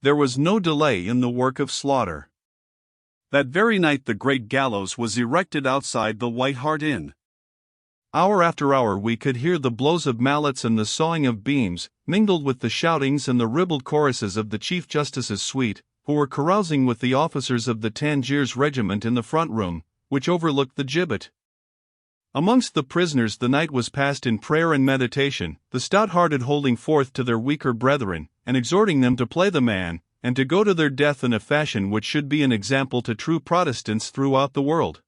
there was no delay in the work of slaughter. That very night the great gallows was erected outside the White Hart Inn. Hour after hour we could hear the blows of mallets and the sawing of beams, mingled with the shoutings and the ribald choruses of the Chief Justice's suite, who were carousing with the officers of the Tangiers regiment in the front room, which overlooked the gibbet. Amongst the prisoners the night was passed in prayer and meditation, the stout-hearted holding forth to their weaker brethren, and exhorting them to play the man, and to go to their death in a fashion which should be an example to true Protestants throughout the world.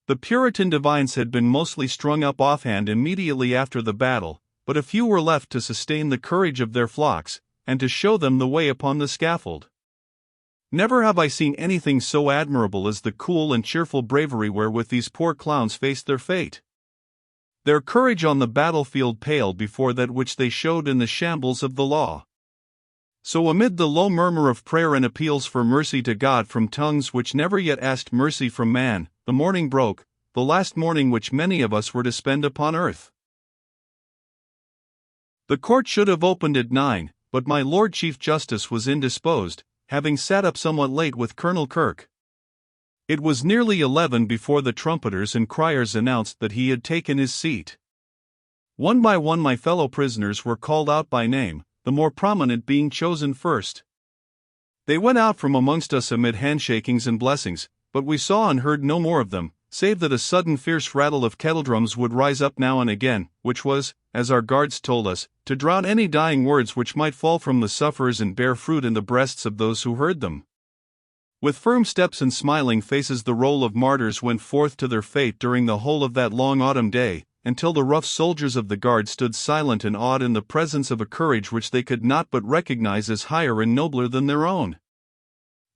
The Puritan divines had been mostly strung up offhand immediately after the battle, but a few were left to sustain the courage of their flocks, and to show them the way upon the scaffold. Never have I seen anything so admirable as the cool and cheerful bravery wherewith these poor clowns faced their fate. Their courage on the battlefield paled before that which they showed in the shambles of the law. So amid the low murmur of prayer and appeals for mercy to God from tongues which never yet asked mercy from man, the morning broke, the last morning which many of us were to spend upon earth. The court should have opened at 9, but my Lord Chief Justice was indisposed, having sat up somewhat late with Colonel Kirke. It was nearly 11 before the trumpeters and criers announced that he had taken his seat. One by one my fellow prisoners were called out by name, the more prominent being chosen first. They went out from amongst us amid handshakings and blessings, but we saw and heard no more of them, save that a sudden fierce rattle of kettledrums would rise up now and again, which was, as our guards told us, to drown any dying words which might fall from the sufferers and bear fruit in the breasts of those who heard them. With firm steps and smiling faces the roll of martyrs went forth to their fate during the whole of that long autumn day, until the rough soldiers of the guard stood silent and awed in the presence of a courage which they could not but recognize as higher and nobler than their own.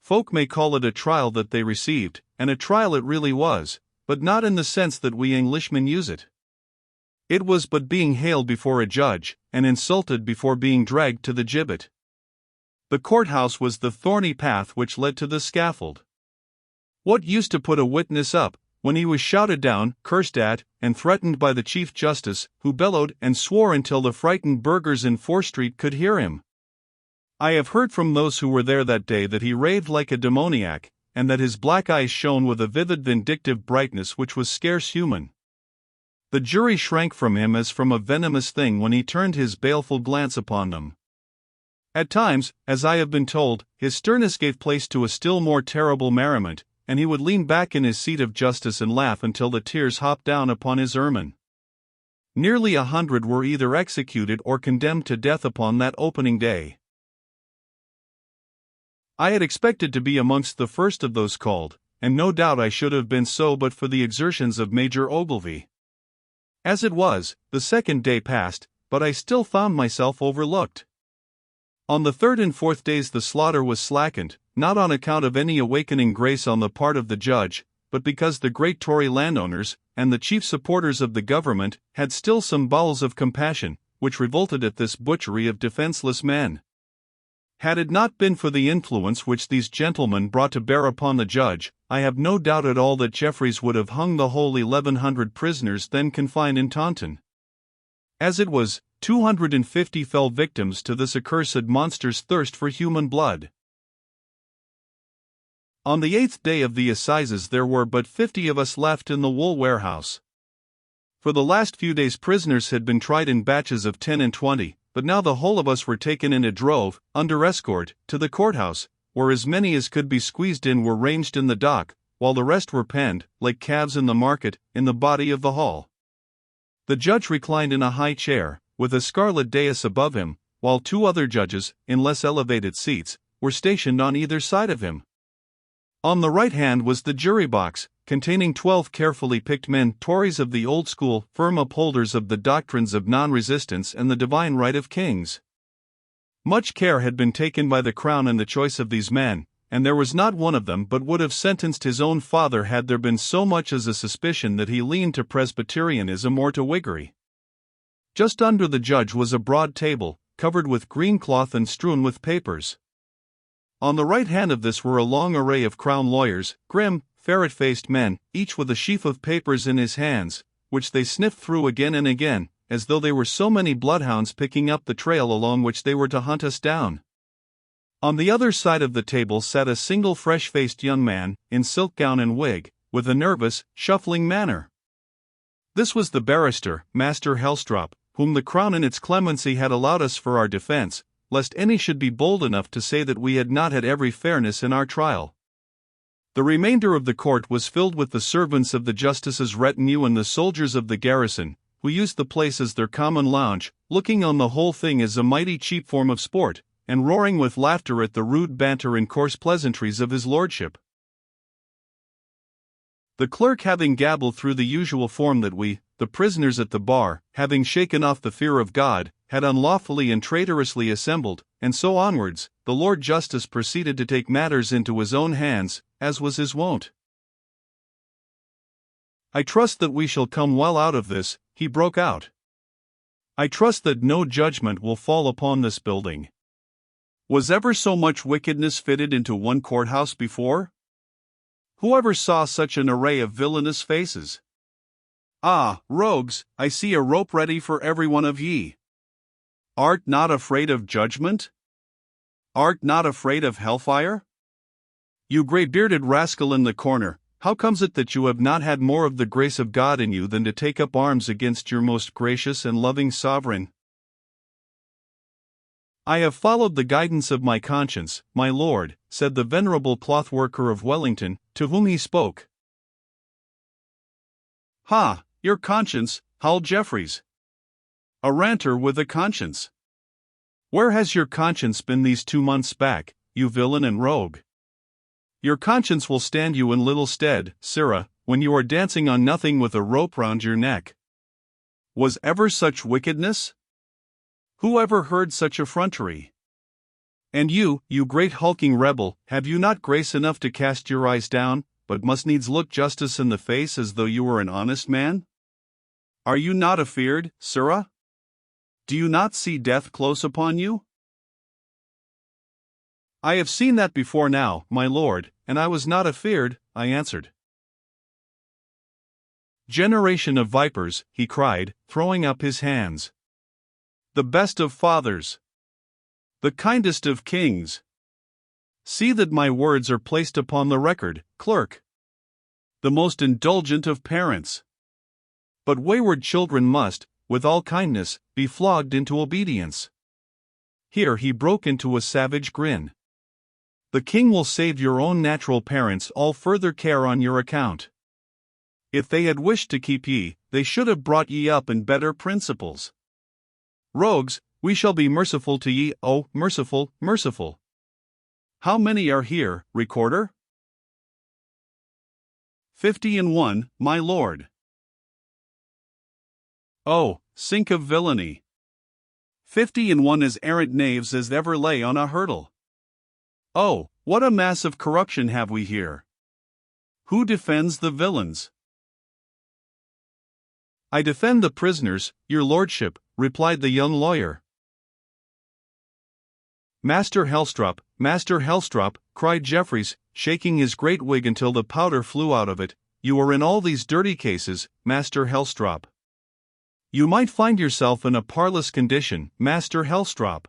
Folk may call it a trial that they received, and a trial it really was, but not in the sense that we Englishmen use it. It was but being haled before a judge, and insulted before being dragged to the gibbet. The courthouse was the thorny path which led to the scaffold. What use to put a witness up, when he was shouted down, cursed at, and threatened by the Chief Justice, who bellowed and swore until the frightened burghers in Fore Street could hear him? I have heard from those who were there that day that he raved like a demoniac, and that his black eyes shone with a vivid vindictive brightness which was scarce human. The jury shrank from him as from a venomous thing when he turned his baleful glance upon them. At times, as I have been told, his sternness gave place to a still more terrible merriment, and he would lean back in his seat of justice and laugh until the tears hopped down upon his ermine. Nearly 100 were either executed or condemned to death upon that opening day. I had expected to be amongst the first of those called, and no doubt I should have been so but for the exertions of Major Ogilvy. As it was, the second day passed, but I still found myself overlooked. On the third and fourth days the slaughter was slackened, not on account of any awakening grace on the part of the judge, but because the great Tory landowners, and the chief supporters of the government, had still some bowels of compassion, which revolted at this butchery of defenseless men. Had it not been for the influence which these gentlemen brought to bear upon the judge, I have no doubt at all that Jeffreys would have hung the whole 1100 prisoners then confined in Taunton. As it was, 250 fell victims to this accursed monster's thirst for human blood. On the 8th day of the assizes there were but 50 of us left in the wool warehouse. For the last few days prisoners had been tried in batches of 10 and 20, but now the whole of us were taken in a drove, under escort, to the courthouse, where as many as could be squeezed in were ranged in the dock, while the rest were penned, like calves in the market, in the body of the hall. The judge reclined in a high chair, with a scarlet dais above him, while 2 other judges, in less elevated seats, were stationed on either side of him. On the right hand was the jury box, containing 12 carefully picked men, Tories of the old school, firm upholders of the doctrines of non-resistance and the divine right of kings. Much care had been taken by the Crown in the choice of these men, and there was not one of them but would have sentenced his own father had there been so much as a suspicion that he leaned to Presbyterianism or to Whiggery. Just under the judge was a broad table, covered with green cloth and strewn with papers. On the right hand of this were a long array of Crown lawyers, grim, ferret-faced men, each with a sheaf of papers in his hands, which they sniffed through again and again, as though they were so many bloodhounds picking up the trail along which they were to hunt us down. On the other side of the table sat a single fresh-faced young man, in silk gown and wig, with a nervous, shuffling manner. This was the barrister, Master Helstrop, whom the Crown in its clemency had allowed us for our defense, lest any should be bold enough to say that we had not had every fairness in our trial. The remainder of the court was filled with the servants of the justice's retinue and the soldiers of the garrison, who used the place as their common lounge, looking on the whole thing as a mighty cheap form of sport, and roaring with laughter at the rude banter and coarse pleasantries of his lordship. The clerk having gabbled through the usual form that we, the prisoners at the bar, having shaken off the fear of God, had unlawfully and traitorously assembled, and so onwards, the Lord Justice proceeded to take matters into his own hands, as was his wont. "I trust that we shall come well out of this," he broke out. "I trust that no judgment will fall upon this building. Was ever so much wickedness fitted into one courthouse before? Who ever saw such an array of villainous faces? Ah, rogues, I see a rope ready for every one of ye. Art not afraid of judgment? Art not afraid of hellfire? You grey-bearded rascal in the corner, how comes it that you have not had more of the grace of God in you than to take up arms against your most gracious and loving sovereign?" "I have followed the guidance of my conscience, my lord," said the venerable clothworker of Wellington, to whom he spoke. "Ha, your conscience," howled Jeffreys. "A ranter with a conscience. Where has your conscience been these 2 months back, you villain and rogue? Your conscience will stand you in little stead, sirrah, when you are dancing on nothing with a rope round your neck. Was ever such wickedness? Who ever heard such effrontery? And you great hulking rebel, have you not grace enough to cast your eyes down, but must needs look justice in the face as though you were an honest man? Are you not afeard, sirrah? Do you not see death close upon you?" "I have seen that before now, my lord, and I was not afeard," I answered. "Generation of vipers," he cried, throwing up his hands. "The best of fathers! The kindest of kings! See that my words are placed upon the record, clerk! The most indulgent of parents! But wayward children must, with all kindness, be flogged into obedience." Here he broke into a savage grin. "The king will save your own natural parents all further care on your account. If they had wished to keep ye, they should have brought ye up in better principles. Rogues, we shall be merciful to ye, oh, merciful, merciful. How many are here, recorder?" 51, my lord." "Oh, sink of villainy! 51 as errant knaves as ever lay on a hurdle. Oh, what a mass of corruption have we here! Who defends the villains?" "I defend the prisoners, your lordship," replied the young lawyer. Master Helstrop," cried Jeffreys, shaking his great wig until the powder flew out of it, "you are in all these dirty cases, Master Helstrop. You might find yourself in a parlous condition, Master Helstrop.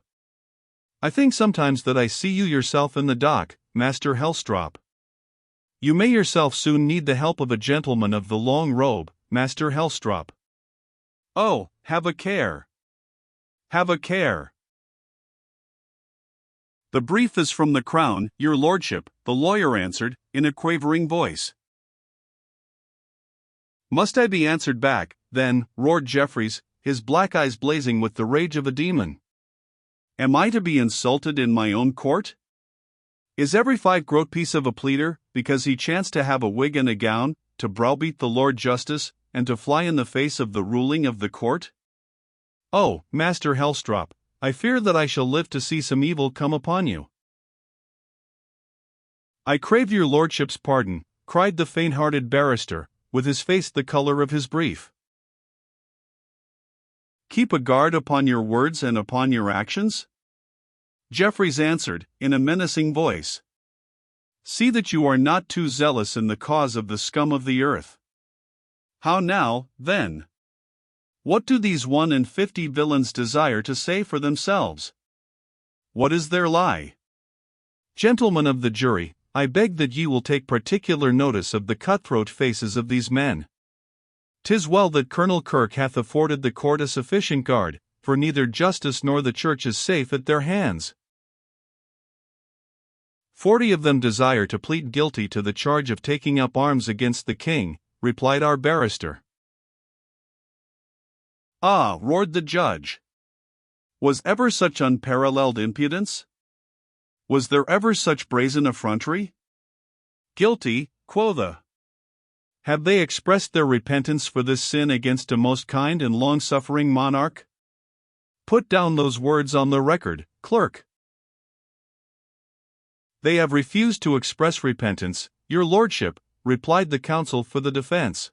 I think sometimes that I see you yourself in the dock, Master Helstrop. You may yourself soon need the help of a gentleman of the long robe, Master Helstrop. Oh, have a care! Have a care!" "The brief is from the Crown, your lordship," the lawyer answered, in a quavering voice. "Must I be answered back, then?" roared Jeffreys, his black eyes blazing with the rage of a demon. "Am I to be insulted in my own court? Is every 5-groat piece of a pleader, because he chanced to have a wig and a gown, to browbeat the Lord Justice, and to fly in the face of the ruling of the court? Oh, Master Helstrop, I fear that I shall live to see some evil come upon you." "I crave your lordship's pardon," cried the faint-hearted barrister, with his face the color of his brief. "Keep a guard upon your words and upon your actions?" Jeffreys answered, in a menacing voice. "See that you are not too zealous in the cause of the scum of the earth. How now, then? What do these 51 villains desire to say for themselves? What is their lie? Gentlemen of the jury, I beg that ye will take particular notice of the cutthroat faces of these men. 'Tis well that Colonel Kirke hath afforded the court a sufficient guard, for neither justice nor the church is safe at their hands. 40 of them desire to plead guilty to the charge of taking up arms against the king, replied our barrister. Ah, roared the judge. Was ever such unparalleled impudence? Was there ever such brazen effrontery? Guilty, quotha! Have they expressed their repentance for this sin against a most kind and long-suffering monarch? Put down those words on the record, clerk. They have refused to express repentance, your lordship, replied the counsel for the defense.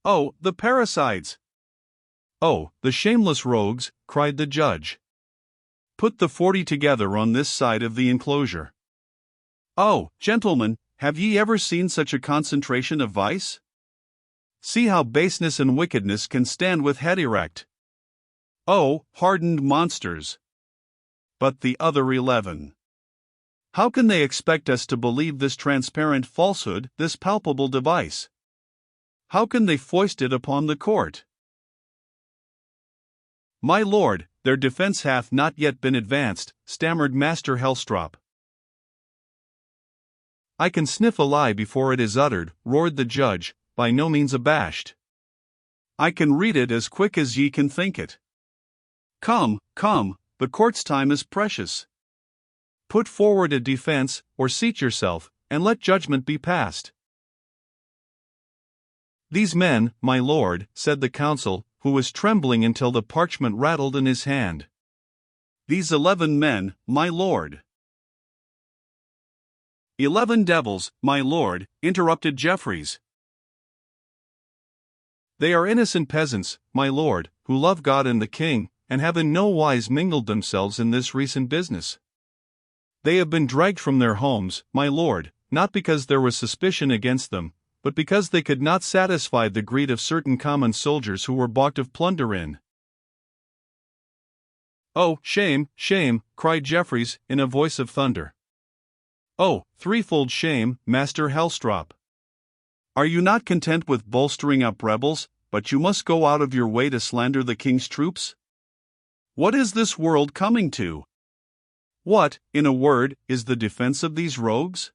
Oh, the parricides! Oh, the shameless rogues, cried the judge. Put the 40 together on this side of the enclosure. Oh, gentlemen, have ye ever seen such a concentration of vice? See how baseness and wickedness can stand with head erect. Oh, hardened monsters! But the other 11. How can they expect us to believe this transparent falsehood, this palpable device? How can they foist it upon the court? My lord, their defense hath not yet been advanced, stammered Master Helstrop. I can sniff a lie before it is uttered, roared the judge, by no means abashed. I can read it as quick as ye can think it. Come, come, the court's time is precious. Put forward a defense, or seat yourself, and let judgment be passed. These men, my lord, said the counsel, who was trembling until the parchment rattled in his hand. These 11 men, my lord. 11 devils, my lord, interrupted Jeffreys. They are innocent peasants, my lord, who love God and the king, and have in no wise mingled themselves in this recent business. They have been dragged from their homes, my lord, not because there was suspicion against them, but because they could not satisfy the greed of certain common soldiers who were balked of plunder in. Oh, shame, shame, cried Jeffreys, in a voice of thunder. Oh, threefold shame, Master Helstrop. Are you not content with bolstering up rebels, but you must go out of your way to slander the king's troops? What is this world coming to? What, in a word, is the defense of these rogues?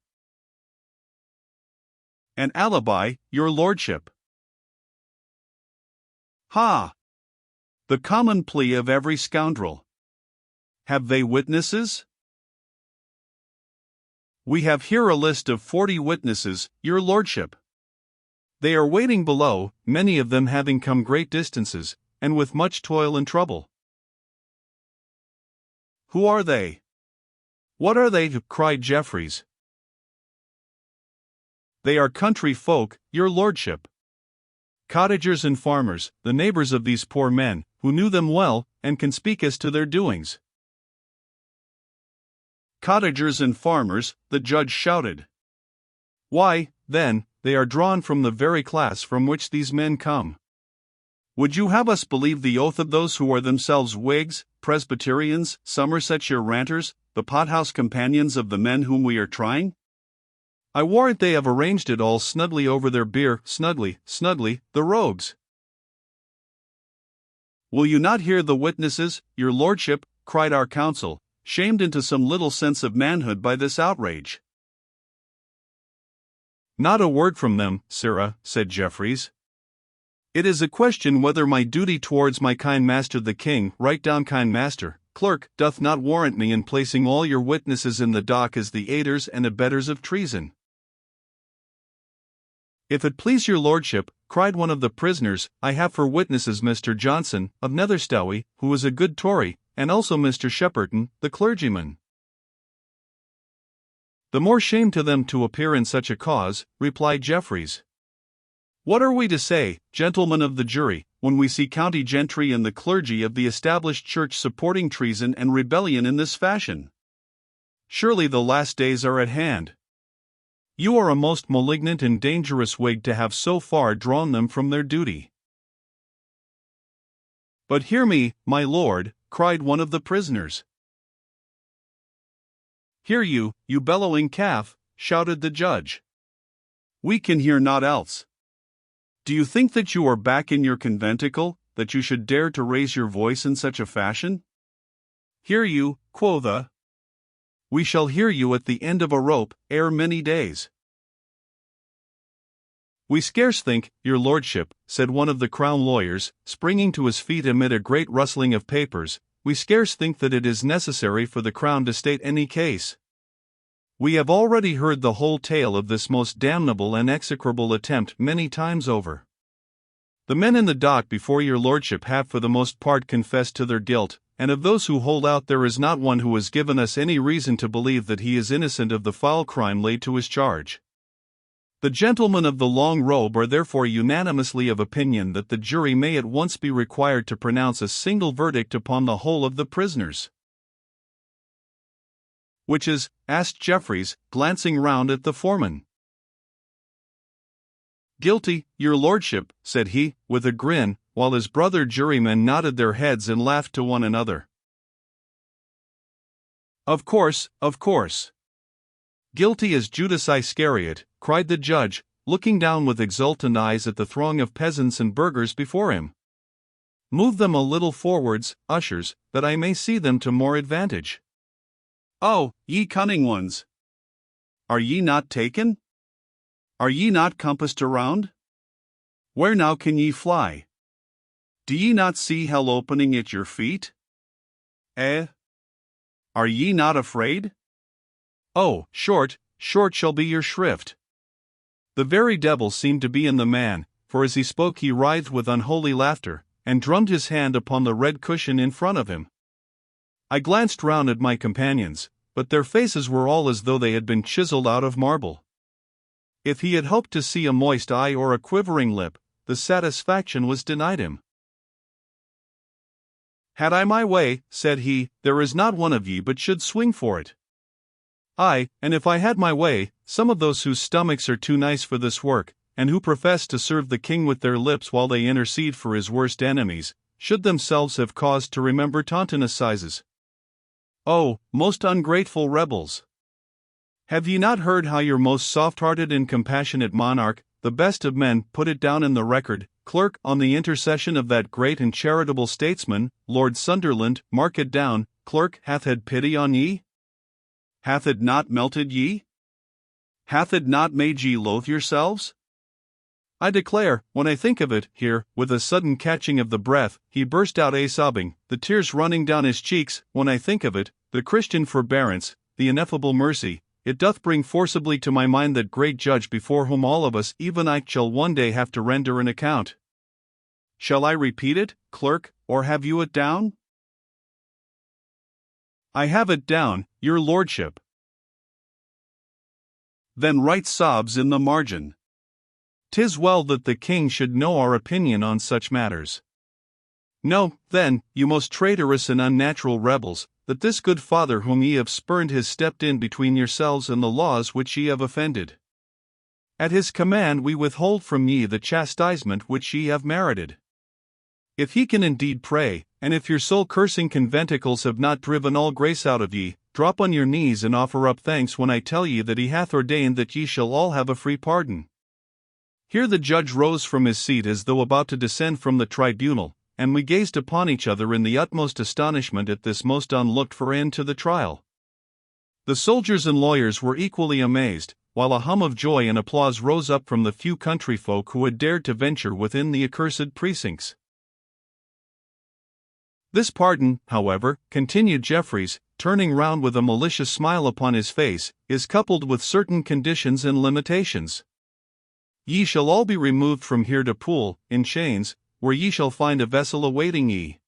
An alibi, your lordship. Ha! The common plea of every scoundrel. Have they witnesses? We have here a list of 40 witnesses, your lordship. They are waiting below, many of them having come great distances, and with much toil and trouble. Who are they? What are they? Cried Jeffreys. They are country folk, your lordship. Cottagers and farmers, the neighbors of these poor men, who knew them well, and can speak as to their doings. Cottagers and farmers, the judge shouted. Why, then, they are drawn from the very class from which these men come. Would you have us believe the oath of those who are themselves Whigs, Presbyterians, Somersetshire ranters, the pothouse companions of the men whom we are trying? I warrant they have arranged it all snugly over their beer, snugly, the rogues. Will you not hear the witnesses, your lordship, cried our counsel, shamed into some little sense of manhood by this outrage. Not a word from them, sirrah, said Jeffreys. It is a question whether my duty towards my kind master the king, write down kind master, clerk, doth not warrant me in placing all your witnesses in the dock as the aiders and abettors of treason. If it please your lordship, cried one of the prisoners, I have for witnesses Mr. Johnson, of Netherstowe, who is a good Tory, and also Mr. Shepperton, the clergyman. The more shame to them to appear in such a cause, replied Jeffreys. What are we to say, gentlemen of the jury, when we see county gentry and the clergy of the established church supporting treason and rebellion in this fashion? Surely the last days are at hand. You are a most malignant and dangerous Whig to have so far drawn them from their duty. But hear me, my lord, cried one of the prisoners. "Hear you, you bellowing calf," shouted the judge. "We can hear naught else. Do you think that you are back in your conventicle, that you should dare to raise your voice in such a fashion?" "Hear you, quotha? We shall hear you at the end of a rope, ere many days." "We scarce think, your lordship," said one of the crown lawyers, springing to his feet amid a great rustling of papers, "we scarce think that it is necessary for the crown to state any case. We have already heard the whole tale of this most damnable and execrable attempt many times over. The men in the dock before your lordship have for the most part confessed to their guilt, and of those who hold out there is not one who has given us any reason to believe that he is innocent of the foul crime laid to his charge. The gentlemen of the long robe are therefore unanimously of opinion that the jury may at once be required to pronounce a single verdict upon the whole of the prisoners." "Which is?" asked Jeffreys, glancing round at the foreman. "Guilty, your lordship," said he, with a grin, while his brother jurymen nodded their heads and laughed to one another. Of course. "Guilty as Judas Iscariot," cried the judge, looking down with exultant eyes at the throng of peasants and burghers before him. "Move them a little forwards, ushers, that I may see them to more advantage. Oh, ye cunning ones! Are ye not taken? Are ye not compassed around? Where now can ye fly? Do ye not see hell opening at your feet? Are ye not afraid? Oh, short shall be your shrift." The very devil seemed to be in the man, for as he spoke he writhed with unholy laughter, and drummed his hand upon the red cushion in front of him. I glanced round at my companions, but their faces were all as though they had been chiseled out of marble. If he had hoped to see a moist eye or a quivering lip, the satisfaction was denied him. "Had I my way," said he, "there is not one of ye but should swing for it. Aye, and if I had my way, some of those whose stomachs are too nice for this work, and who profess to serve the king with their lips while they intercede for his worst enemies, should themselves have cause to remember Taunton assizes. Oh, most ungrateful rebels! Have ye not heard how your most soft-hearted and compassionate monarch, the best of men, put it down in the record, Clerk, on the intercession of that great and charitable statesman, Lord Sunderland, mark it down, Clerk, hath had pity on ye? Hath it not melted ye? Hath it not made ye loathe yourselves? I declare, when I think of it," here, with a sudden catching of the breath, he burst out sobbing, the tears running down his cheeks, "when I think of it, the Christian forbearance, the ineffable mercy, it doth bring forcibly to my mind that great Judge before whom all of us, even I, shall one day have to render an account. Shall I repeat it, Clerk, or have you it down?" "I have it down, your lordship." "Then write sobs in the margin. 'Tis well that the king should know our opinion on such matters. Know, then, you most traitorous and unnatural rebels, that this good father whom ye have spurned has stepped in between yourselves and the laws which ye have offended. At his command we withhold from ye the chastisement which ye have merited. If he can indeed pray, and if your soul-cursing conventicles have not driven all grace out of ye, drop on your knees and offer up thanks when I tell ye that he hath ordained that ye shall all have a free pardon." Here the judge rose from his seat as though about to descend from the tribunal, and we gazed upon each other in the utmost astonishment at this most unlooked-for end to the trial. The soldiers and lawyers were equally amazed, while a hum of joy and applause rose up from the few country folk who had dared to venture within the accursed precincts. "This pardon, however," continued Jeffreys, turning round with a malicious smile upon his face, "is coupled with certain conditions and limitations. Ye shall all be removed from here to Poole, in chains, where ye shall find a vessel awaiting ye.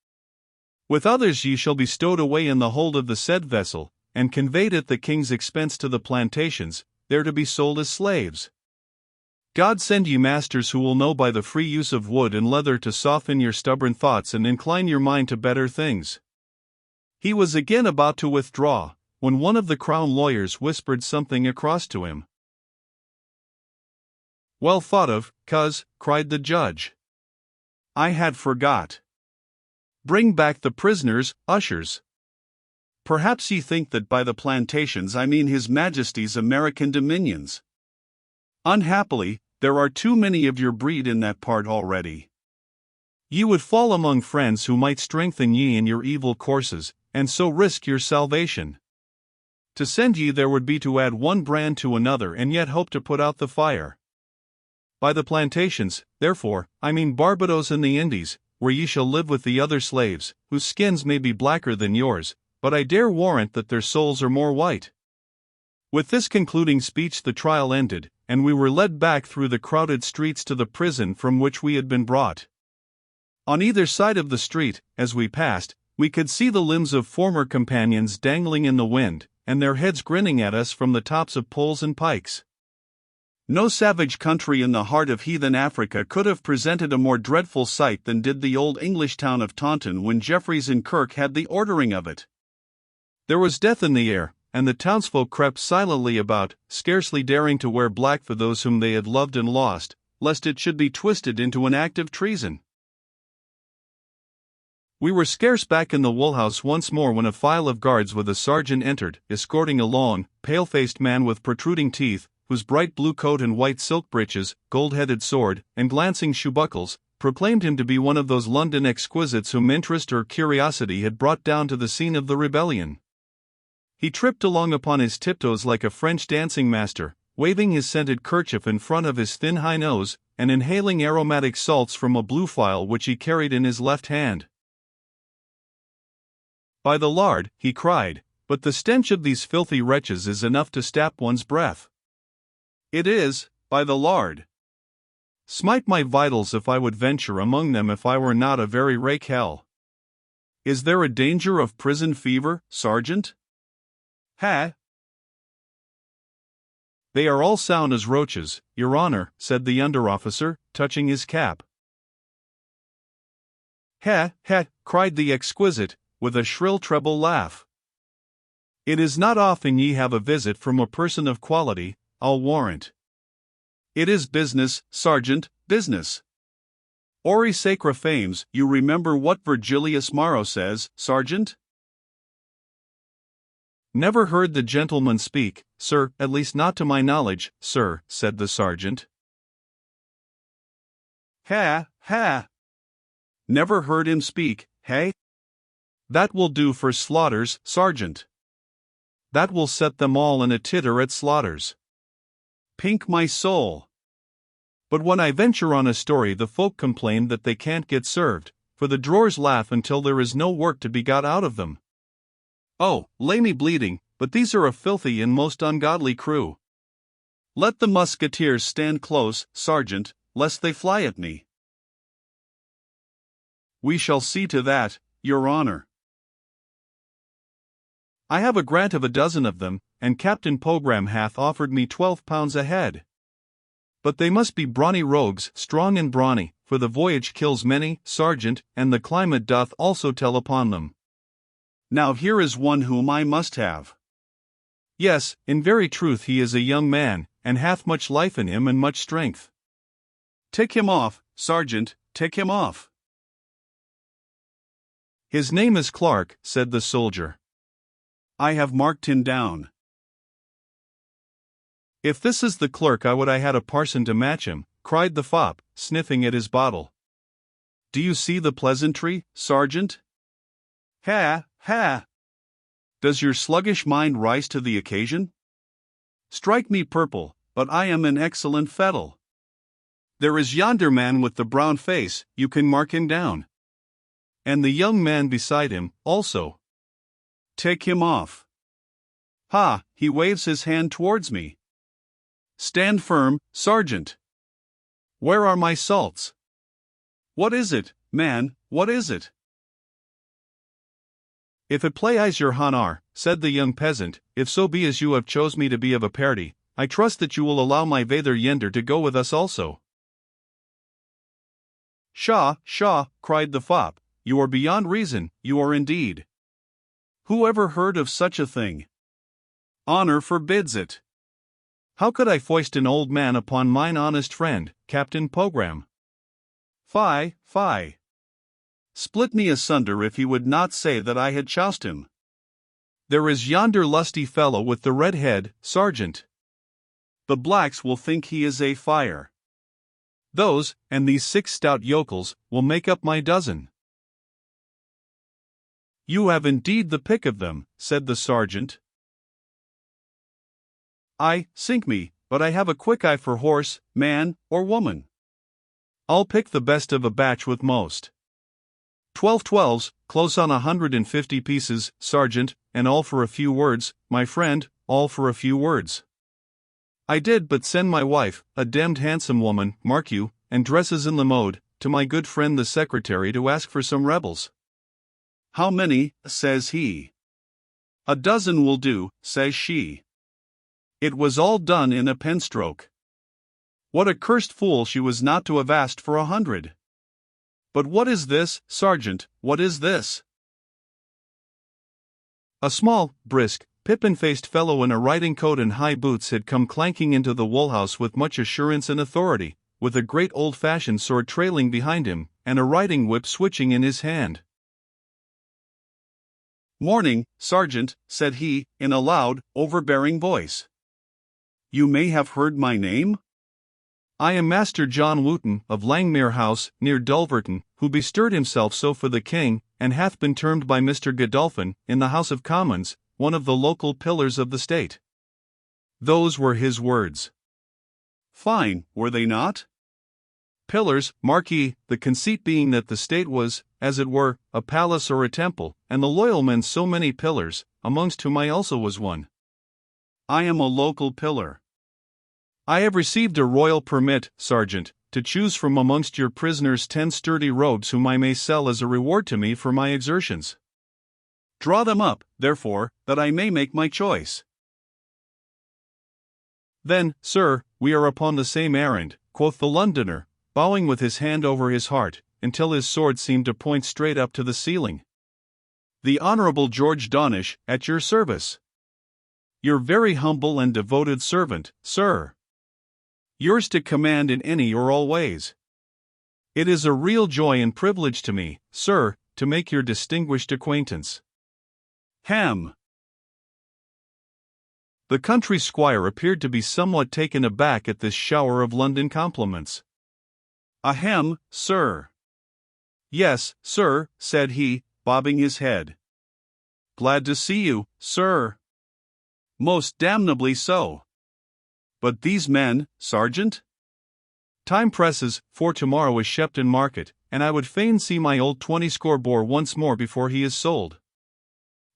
With others ye shall be stowed away in the hold of the said vessel, and conveyed at the king's expense to the plantations, there to be sold as slaves. God send ye masters who will know by the free use of wood and leather to soften your stubborn thoughts and incline your mind to better things." He was again about to withdraw, when one of the crown lawyers whispered something across to him. "Well thought of, cuz," cried the judge. "I had forgot. Bring back the prisoners, ushers. Perhaps ye think that by the plantations I mean His Majesty's American dominions. Unhappily, there are too many of your breed in that part already. Ye would fall among friends who might strengthen ye in your evil courses, and so risk your salvation. To send ye there would be to add one brand to another and yet hope to put out the fire. By the plantations, therefore, I mean Barbados and the Indies, where ye shall live with the other slaves, whose skins may be blacker than yours, but I dare warrant that their souls are more white. With this concluding speech the trial ended, and we were led back through the crowded streets to the prison from which we had been brought. On either side of the street, as we passed, we could see the limbs of former companions dangling in the wind, and their heads grinning at us from the tops of poles and pikes. No savage country in the heart of heathen Africa could have presented a more dreadful sight than did the old English town of Taunton when Jeffreys and Kirke had the ordering of it. There was death in the air, and the townsfolk crept silently about, scarcely daring to wear black for those whom they had loved and lost, lest it should be twisted into an act of treason. We were scarce back in the woolhouse once more when a file of guards with a sergeant entered, escorting a long, pale-faced man with protruding teeth, whose bright blue coat and white silk breeches, gold-headed sword, and glancing shoe-buckles, proclaimed him to be one of those London exquisites whom interest or curiosity had brought down to the scene of the rebellion. He tripped along upon his tiptoes like a French dancing master, waving his scented kerchief in front of his thin high nose, and inhaling aromatic salts from a blue phial which he carried in his left hand. "By the lard," he cried, "but the stench of these filthy wretches is enough to stap one's breath. It is, by the lard. Smite my vitals if I would venture among them if I were not a very rake hell. Is there a danger of prison fever, sergeant?" "Ha!" "They are all sound as roaches, your honor," said the under-officer, touching his cap. "Ha, ha!" cried the exquisite, with a shrill treble laugh. "It is not often ye have a visit from a person of quality, I'll warrant. It is business, sergeant, business. Ori sacra fames, you remember what Virgilius Maro says, sergeant?" "Never heard the gentleman speak, sir, at least not to my knowledge, sir," said the sergeant. "Ha, ha! Never heard him speak, hey? That will do for Slaughters, sergeant. That will set them all in a titter at Slaughters. Pink my soul! But when I venture on a story the folk complain that they can't get served, for the drawers laugh until there is no work to be got out of them. Oh, lay me bleeding, but these are a filthy and most ungodly crew. Let the musketeers stand close, sergeant, lest they fly at me." "We shall see to that, your honor." "I have a grant of 12 of them, and Captain Pogram hath offered me £12 a head. But they must be brawny rogues, strong and brawny, for the voyage kills many, sergeant, and the climate doth also tell upon them. Now here is one whom I must have. Yes, in very truth he is a young man, and hath much life in him and much strength. Take him off, sergeant, take him off." "His name is Clarke," said the soldier. "I have marked him down." "If this is the clerk I would I had a parson to match him," cried the fop, sniffing at his bottle. "Do you see the pleasantry, sergeant? Ha, ha! Does your sluggish mind rise to the occasion? Strike me purple, but I am an excellent fettle. There is yonder man with the brown face, you can mark him down. And the young man beside him, also. Take him off. Ha, he waves his hand towards me. Stand firm, sergeant. Where are my salts? What is it, man, what is it?" "If it please your honour," said the young peasant, "if so be as you have chose me to be of a party, I trust that you will allow my vather yender to go with us also." "Pshaw, pshaw," cried the fop, "you are beyond reason, you are indeed. Who ever heard of such a thing? Honour forbids it. How could I foist an old man upon mine honest friend, Captain Pogram? Fie, fie. Split me asunder if he would not say that I had choused him. There is yonder lusty fellow with the red head, sergeant. The blacks will think he is a fire. Those, and these 6 stout yokels, will make up my dozen. You have indeed the pick of them, said the sergeant. I, sink me, but I have a quick eye for horse, man, or woman. I'll pick the best of a batch with most. 12 12s, close on 150 pieces, sergeant, and all for a few words, my friend, all for a few words. I did but send my wife, a demmed handsome woman, mark you, and dresses in the mode, to my good friend the secretary to ask for some rebels. How many, says he. A dozen will do, says she. It was all done in a penstroke. What a cursed fool she was not to have asked for 100. But what is this, sergeant, what is this? A small, brisk, pippin-faced fellow in a riding coat and high boots had come clanking into the woolhouse with much assurance and authority, with a great old-fashioned sword trailing behind him, and a riding whip switching in his hand. Morning, sergeant, said he, in a loud, overbearing voice. You may have heard my name? I am Master John Wooton, of Langmere House, near Dulverton, who bestirred himself so for the king, and hath been termed by Mr. Godolphin, in the House of Commons, one of the local pillars of the state. Those were his words. Fine, were they not? Pillars, mark ye, the conceit being that the state was, as it were, a palace or a temple, and the loyal men so many pillars, amongst whom I also was one. I am a local pillar. I have received a royal permit, sergeant, to choose from amongst your prisoners 10 sturdy rogues whom I may sell as a reward to me for my exertions. Draw them up, therefore, that I may make my choice. Then, sir, we are upon the same errand, quoth the Londoner, bowing with his hand over his heart, until his sword seemed to point straight up to the ceiling. The Honourable George Dawnish, at your service. Your very humble and devoted servant, sir. Yours to command in any or all ways. It is a real joy and privilege to me, sir, to make your distinguished acquaintance. Ham. The country squire appeared to be somewhat taken aback at this shower of London compliments. Ahem, sir. Yes, sir, said he, bobbing his head. Glad to see you, sir. Most damnably so. But these men, sergeant? Time presses, for tomorrow is Shepton market, and I would fain see my old 20-score boar once more before he is sold.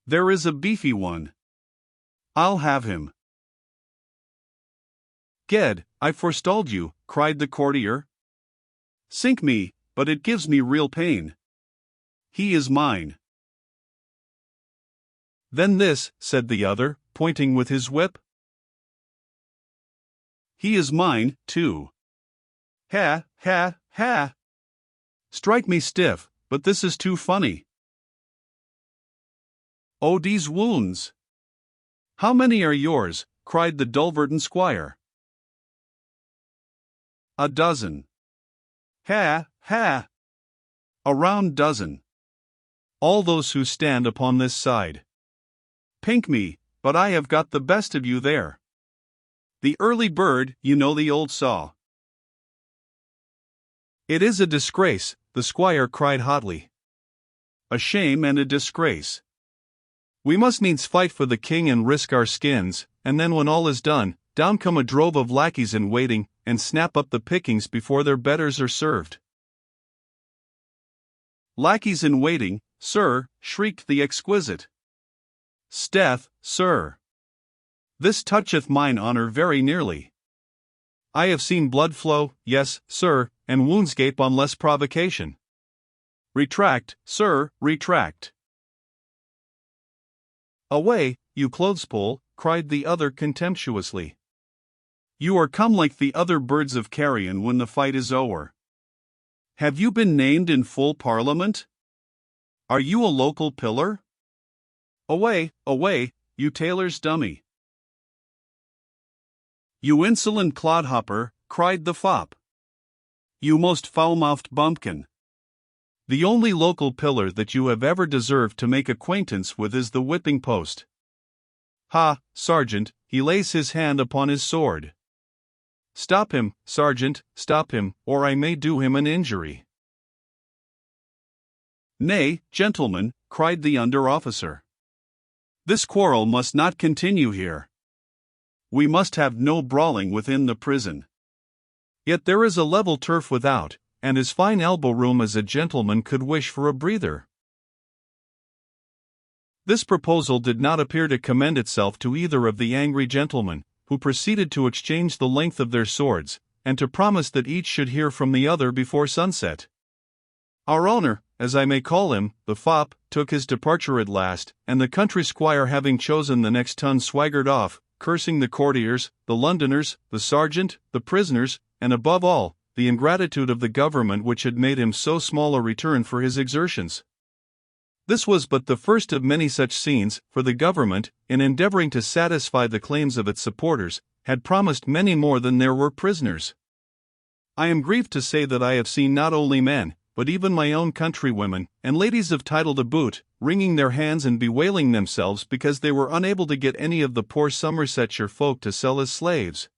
There is a beefy one. I'll have him. Ged, I forestalled you, cried the courtier. Sink me, but it gives me real pain. He is mine. Then this, said the other, pointing with his whip. He is mine, too. Ha, ha, ha. Strike me stiff, but this is too funny. Oh, these wounds! How many are yours? Cried the Dulverton squire. A dozen. Ha, ha. A round dozen. All those who stand upon this side. Pink me, but I have got the best of you there. The early bird, you know the old saw. It is a disgrace, the squire cried hotly. A shame and a disgrace. We must needs fight for the king and risk our skins, and then when all is done, down come a drove of lackeys in waiting, and snap up the pickings before their betters are served. Lackeys in waiting, sir, shrieked the exquisite. 'Sdeath, sir. This toucheth mine honour very nearly. I have seen blood flow, yes, sir, and wounds gape on less provocation. Retract, sir, retract. Away, you clothespole, cried the other contemptuously. You are come like the other birds of carrion when the fight is o'er. Have you been named in full Parliament? Are you a local pillar? Away, away, you tailor's dummy. You insolent clodhopper, cried the fop. You most foul-mouthed bumpkin. The only local pillar that you have ever deserved to make acquaintance with is the whipping post. "Ha, sergeant," he lays his hand upon his sword. "Stop him, sergeant, stop him, or I may do him an injury." "Nay, gentlemen," cried the under-officer. "This quarrel must not continue here. We must have no brawling within the prison. Yet there is a level turf without, and as fine elbow room as a gentleman could wish for a breather." This proposal did not appear to commend itself to either of the angry gentlemen, who proceeded to exchange the length of their swords, and to promise that each should hear from the other before sunset. Our owner, as I may call him, the fop, took his departure at last, and the country squire, having chosen the next ton, swaggered off, cursing the courtiers, the Londoners, the sergeant, the prisoners, and above all, the ingratitude of the government which had made him so small a return for his exertions. This was but the first of many such scenes, for the government, in endeavoring to satisfy the claims of its supporters, had promised many more than there were prisoners. I am grieved to say that I have seen not only men, but even my own countrywomen, and ladies of title to boot, wringing their hands and bewailing themselves because they were unable to get any of the poor Somersetshire folk to sell as slaves.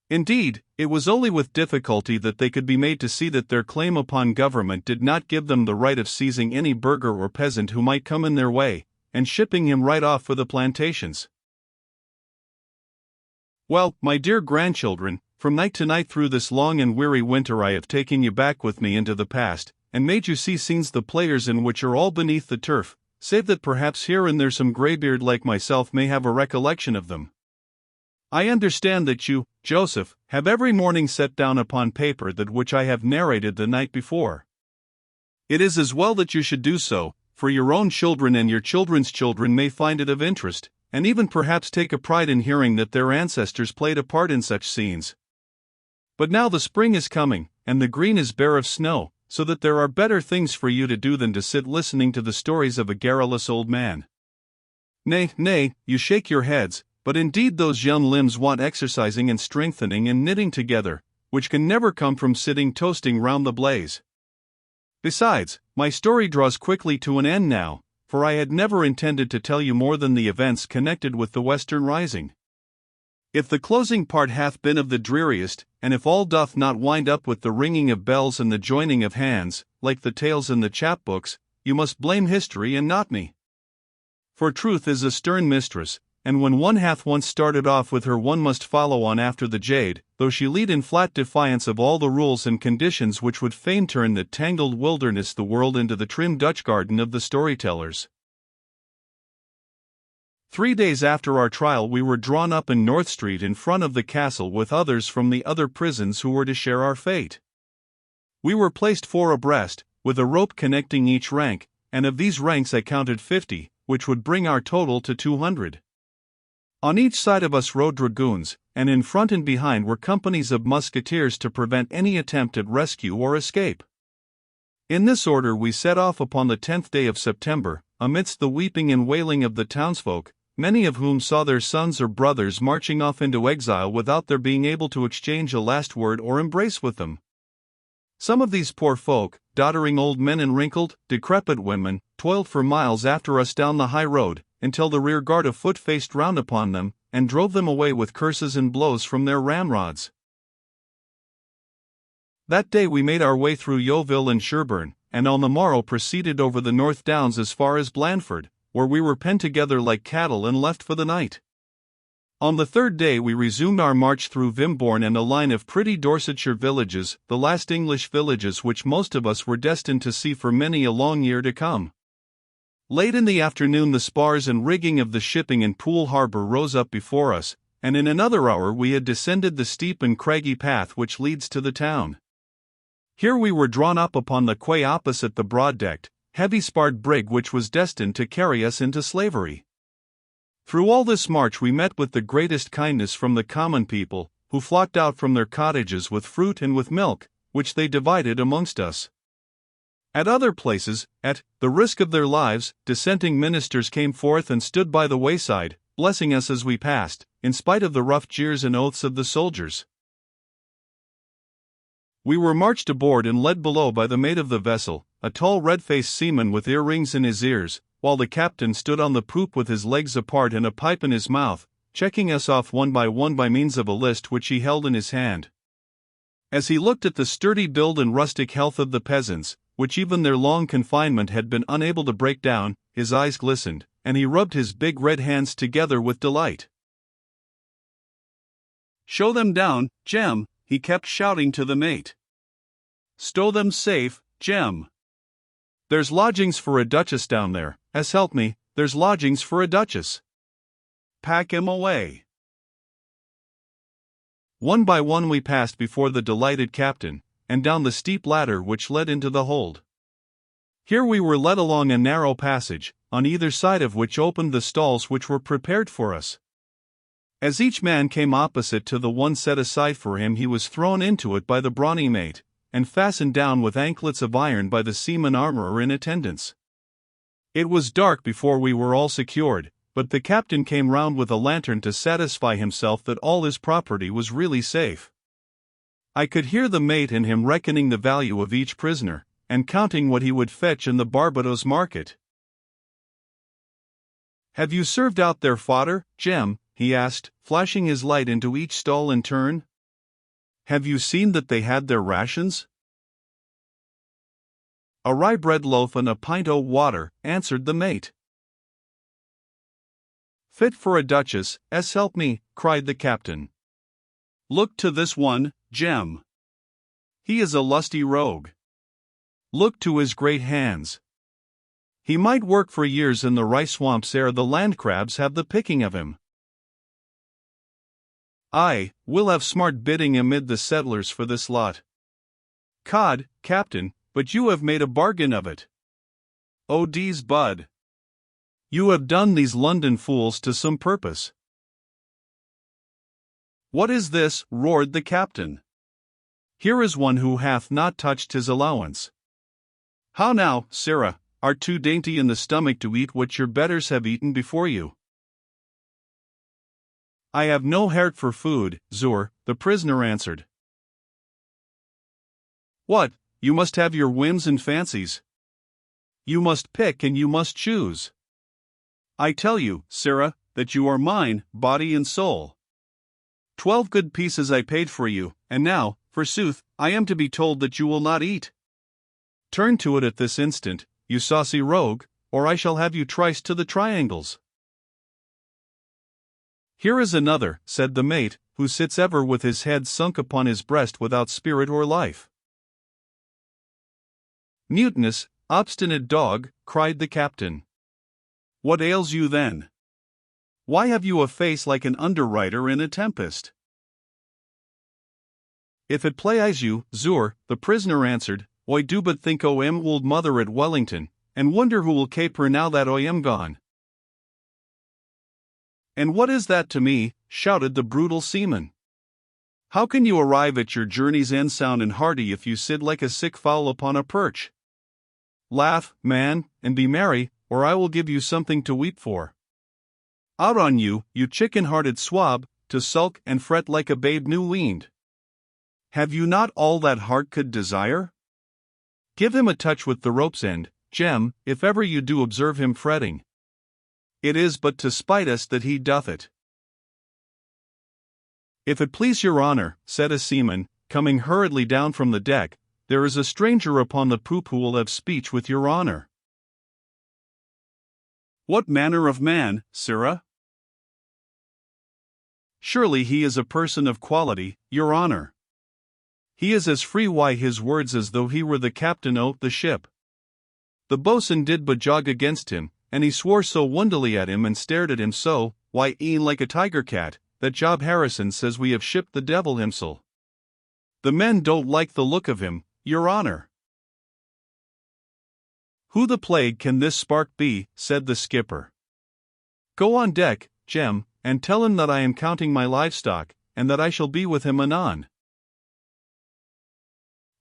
Indeed, it was only with difficulty that they could be made to see that their claim upon government did not give them the right of seizing any burgher or peasant who might come in their way, and shipping him right off for the plantations. Well, my dear grandchildren, from night to night through this long and weary winter I have taken you back with me into the past, and made you see scenes the players in which are all beneath the turf, save that perhaps here and there some greybeard like myself may have a recollection of them. I understand that you, Joseph, have every morning set down upon paper that which I have narrated the night before. It is as well that you should do so, for your own children and your children's children may find it of interest, and even perhaps take a pride in hearing that their ancestors played a part in such scenes. But now the spring is coming, and the green is bare of snow, so that there are better things for you to do than to sit listening to the stories of a garrulous old man. Nay, you shake your heads, but indeed those young limbs want exercising and strengthening and knitting together, which can never come from sitting toasting round the blaze. Besides, my story draws quickly to an end now, for I had never intended to tell you more than the events connected with the Western Rising. If the closing part hath been of the dreariest, and if all doth not wind up with the ringing of bells and the joining of hands, like the tales in the chapbooks, you must blame history and not me. For truth is a stern mistress, and when one hath once started off with her one must follow on after the jade, though she lead in flat defiance of all the rules and conditions which would fain turn the tangled wilderness the world into the trim Dutch garden of the storytellers. 3 days after our trial we were drawn up in North Street in front of the castle with others from the other prisons who were to share our fate. We were placed 4 abreast, with a rope connecting each rank, and of these ranks I counted 50, which would bring our total to 200. On each side of us rode dragoons, and in front and behind were companies of musketeers to prevent any attempt at rescue or escape. In this order we set off upon the 10th day of September, amidst the weeping and wailing of the townsfolk, many of whom saw their sons or brothers marching off into exile without their being able to exchange a last word or embrace with them. Some of these poor folk, doddering old men and wrinkled, decrepit women, toiled for miles after us down the high road, until the rear guard of foot faced round upon them, and drove them away with curses and blows from their ramrods. That day we made our way through Yeovil and Sherburn, and on the morrow proceeded over the North Downs as far as Blandford, where we were penned together like cattle and left for the night. On the 3rd day we resumed our march through Vimborne and a line of pretty Dorsetshire villages, the last English villages which most of us were destined to see for many a long year to come. Late in the afternoon the spars and rigging of the shipping in Poole Harbour rose up before us, and in another hour we had descended the steep and craggy path which leads to the town. Here we were drawn up upon the quay opposite the broad-decked, heavy-sparred brig which was destined to carry us into slavery. Through all this march we met with the greatest kindness from the common people, who flocked out from their cottages with fruit and with milk, which they divided amongst us. At other places, at the risk of their lives, dissenting ministers came forth and stood by the wayside, blessing us as we passed, in spite of the rough jeers and oaths of the soldiers. We were marched aboard and led below by the mate of the vessel, a tall red-faced seaman with earrings in his ears, while the captain stood on the poop with his legs apart and a pipe in his mouth, checking us off one by means of a list which he held in his hand. As he looked at the sturdy build and rustic health of the peasants, which even their long confinement had been unable to break down, his eyes glistened, and he rubbed his big red hands together with delight. "Show them down, Jem," he kept shouting to the mate. "Stow them safe, Jem. There's lodgings for a duchess down there, as help me, there's lodgings for a duchess. Pack 'em away." One by one we passed before the delighted captain, and down the steep ladder which led into the hold. Here we were led along a narrow passage, on either side of which opened the stalls which were prepared for us. As each man came opposite to the one set aside for him, he was thrown into it by the brawny mate, and fastened down with anklets of iron by the seaman armorer in attendance. It was dark before we were all secured, but the captain came round with a lantern to satisfy himself that all his property was really safe. I could hear the mate and him reckoning the value of each prisoner, and counting what he would fetch in the Barbados market. "Have you served out their fodder, Jem?" he asked, flashing his light into each stall in turn. "Have you seen that they had their rations?" "A rye bread loaf and a pint o' water," answered the mate. "Fit for a duchess, as help me," cried the captain. "Look to this one, Jem. He is a lusty rogue. Look to his great hands. He might work for years in the rice swamps ere the land crabs have the picking of him. Aye, we'll have smart bidding amid the settlers for this lot. Cod, captain, but you have made a bargain of it. Oh, D's bud. You have done these London fools to some purpose." "What is this?" roared the captain. "Here is one who hath not touched his allowance. How now, sirrah, art too dainty in the stomach to eat what your betters have eaten before you?" "I have no heart for food, Zur," the prisoner answered. "What, you must have your whims and fancies. You must pick and you must choose. I tell you, sirrah, that you are mine, body and soul. 12 good pieces I paid for you, and now, forsooth, I am to be told that you will not eat. Turn to it at this instant, you saucy rogue, or I shall have you triced to the triangles." "Here is another," said the mate, "who sits ever with his head sunk upon his breast without spirit or life." "Mutinous, obstinate dog," cried the captain. "What ails you then? Why have you a face like an underwriter in a tempest?" "If it plaise you, Zur," the prisoner answered, "I do but think o' old mother at Wellington, and wonder who will cape her now that I am gone." "And what is that to me?" shouted the brutal seaman. "How can you arrive at your journey's end sound and hearty if you sit like a sick fowl upon a perch? Laugh, man, and be merry, or I will give you something to weep for. Out on you, you chicken-hearted swab, to sulk and fret like a babe new-weaned. Have you not all that heart could desire? Give him a touch with the rope's end, Jem, if ever you do observe him fretting. It is but to spite us that he doth it." "If it please your honor," said a seaman, coming hurriedly down from the deck, "there is a stranger upon the poop who will have speech with your honor." "What manner of man, sirrah?" "Surely he is a person of quality, your honor. He is as free wi' his words as though he were the captain o' the ship. The boatswain did but jog against him, and he swore so wonderly at him and stared at him so, why e'en like a tiger cat, that Job Harrison says we have shipped the devil himsel. The men don't like the look of him, your honor." "Who the plague can this spark be?" said the skipper. "Go on deck, Jem, and tell him that I am counting my livestock, and that I shall be with him anon."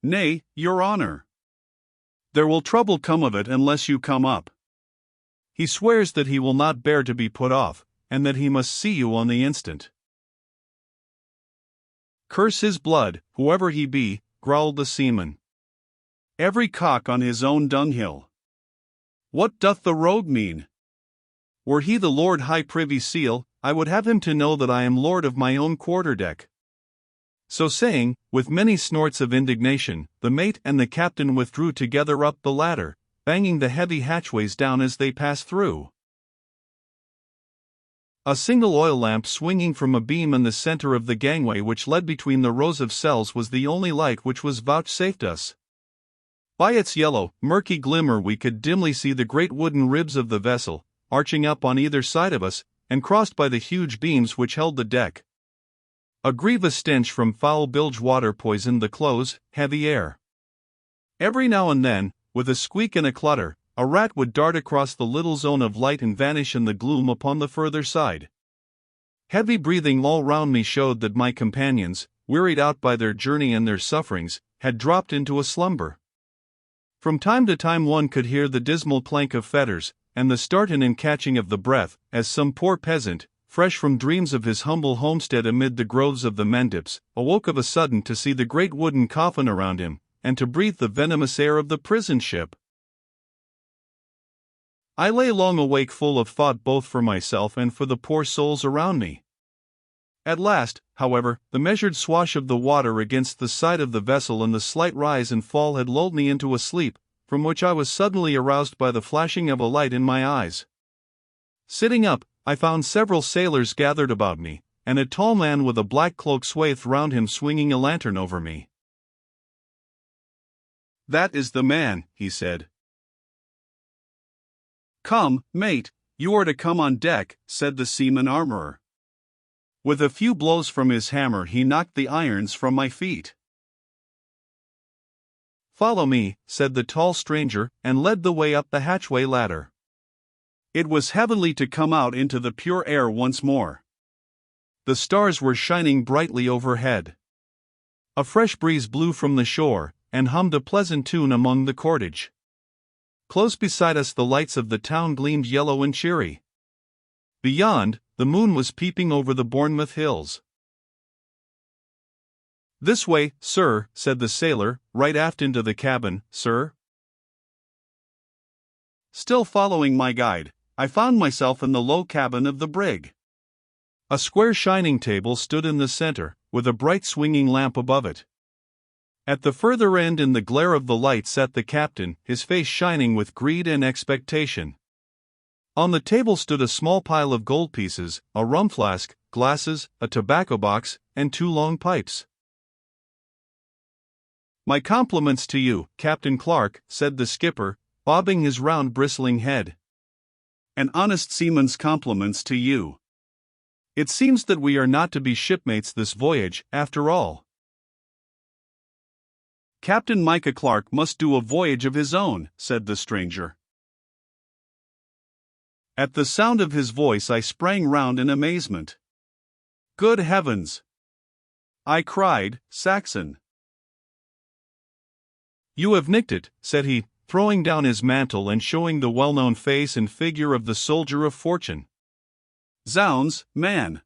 "Nay, your honor. There will trouble come of it unless you come up. He swears that he will not bear to be put off, and that he must see you on the instant." "Curse his blood, whoever he be," growled the seaman. "Every cock on his own dunghill. What doth the rogue mean? Were he the Lord High Privy Seal, I would have him to know that I am lord of my own quarter-deck. So saying, with many snorts of indignation, the mate and the captain withdrew together up the ladder, banging the heavy hatchways down as they passed through. A single oil lamp swinging from a beam in the center of the gangway which led between the rows of cells was the only light which was vouchsafed us. By its yellow, murky glimmer we could dimly see the great wooden ribs of the vessel, arching up on either side of us, and crossed by the huge beams which held the deck. A grievous stench from foul bilge water poisoned the close, heavy air. Every now and then, with a squeak and a clutter, a rat would dart across the little zone of light and vanish in the gloom upon the further side. Heavy breathing all round me showed that my companions, wearied out by their journey and their sufferings, had dropped into a slumber. From time to time one could hear the dismal clank of fetters, and the starting and catching of the breath, as some poor peasant, fresh from dreams of his humble homestead amid the groves of the Mendips, awoke of a sudden to see the great wooden coffin around him, and to breathe the venomous air of the prison ship. I lay long awake full of thought both for myself and for the poor souls around me. At last, however, the measured swash of the water against the side of the vessel and the slight rise and fall had lulled me into a sleep, from which I was suddenly aroused by the flashing of a light in my eyes. Sitting up, I found several sailors gathered about me, and a tall man with a black cloak swathed round him swinging a lantern over me. "That is the man," he said. "Come, mate, you are to come on deck," said the seaman armorer. With a few blows from his hammer he knocked the irons from my feet. "Follow me," said the tall stranger, and led the way up the hatchway ladder. It was heavenly to come out into the pure air once more. The stars were shining brightly overhead. A fresh breeze blew from the shore, and hummed a pleasant tune among the cordage. Close beside us the lights of the town gleamed yellow and cheery. Beyond, the moon was peeping over the Bournemouth hills. "This way, sir," said the sailor, "right aft into the cabin, sir." Still following my guide, I found myself in the low cabin of the brig. A square shining table stood in the center, with a bright swinging lamp above it. At the further end in the glare of the light sat the captain, his face shining with greed and expectation. On the table stood a small pile of gold pieces, a rum flask, glasses, a tobacco box, and 2 long pipes. "My compliments to you, Captain Clarke," said the skipper, bobbing his round bristling head. "An honest seaman's compliments to you. It seems that we are not to be shipmates this voyage, after all." "Captain Micah Clarke must do a voyage of his own," said the stranger. At the sound of his voice I sprang round in amazement. "Good heavens!" I cried, "Saxon!" "You have nicked it," said he, throwing down his mantle and showing the well-known face and figure of the soldier of fortune. "Zounds, man!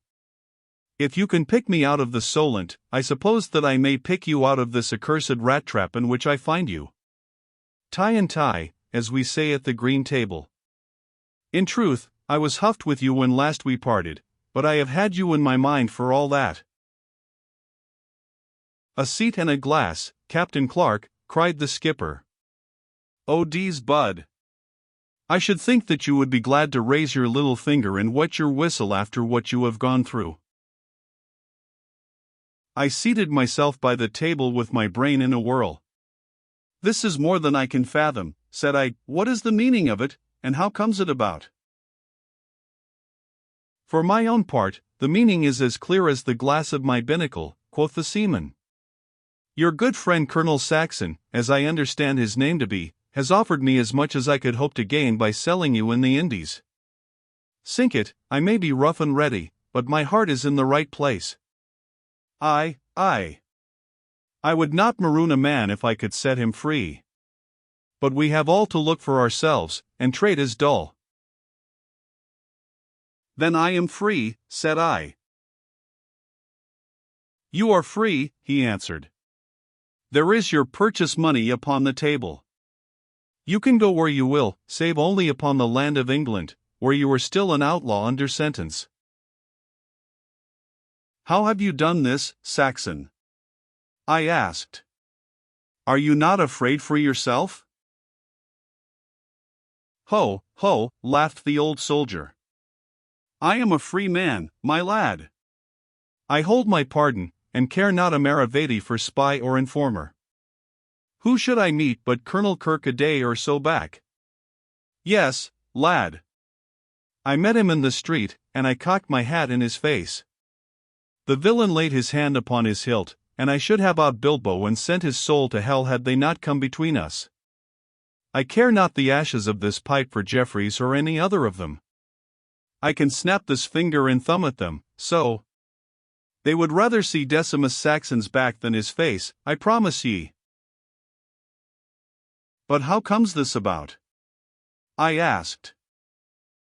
If you can pick me out of the Solent, I suppose that I may pick you out of this accursed rat-trap in which I find you. Tie and tie, as we say at the green table. In truth, I was huffed with you when last we parted, but I have had you in my mind for all that." "A seat and a glass, Captain Clarke," cried the skipper. "Oh, D's bud! I should think that you would be glad to raise your little finger and wet your whistle after what you have gone through." I seated myself by the table with my brain in a whirl. "This is more than I can fathom," said I. "What is the meaning of it, and how comes it about?" "For my own part, the meaning is as clear as the glass of my binnacle," quoth the seaman. "Your good friend Colonel Saxon, as I understand his name to be, has offered me as much as I could hope to gain by selling you in the Indies. Sink it, I may be rough and ready, but my heart is in the right place. I would not maroon a man if I could set him free. But we have all to look for ourselves, and trade is dull." "Then I am free," said I. "You are free," he answered. "There is your purchase money upon the table. You can go where you will, save only upon the land of England, where you are still an outlaw under sentence. How have you done this, Saxon? I asked. Are you not afraid for yourself? Ho, ho, laughed the old soldier. I am a free man, my lad. I hold my pardon, and care not a maravedi for spy or informer. Who should I meet but Colonel Kirke a day or so back? Yes, lad. I met him in the street, and I cocked my hat in his face. The villain laid his hand upon his hilt, and I should have out Bilbo and sent his soul to hell had they not come between us. I care not the ashes of this pipe for Jeffreys or any other of them. I can snap this finger and thumb at them, so. They would rather see Decimus Saxon's back than his face, I promise ye. But how comes this about? I asked.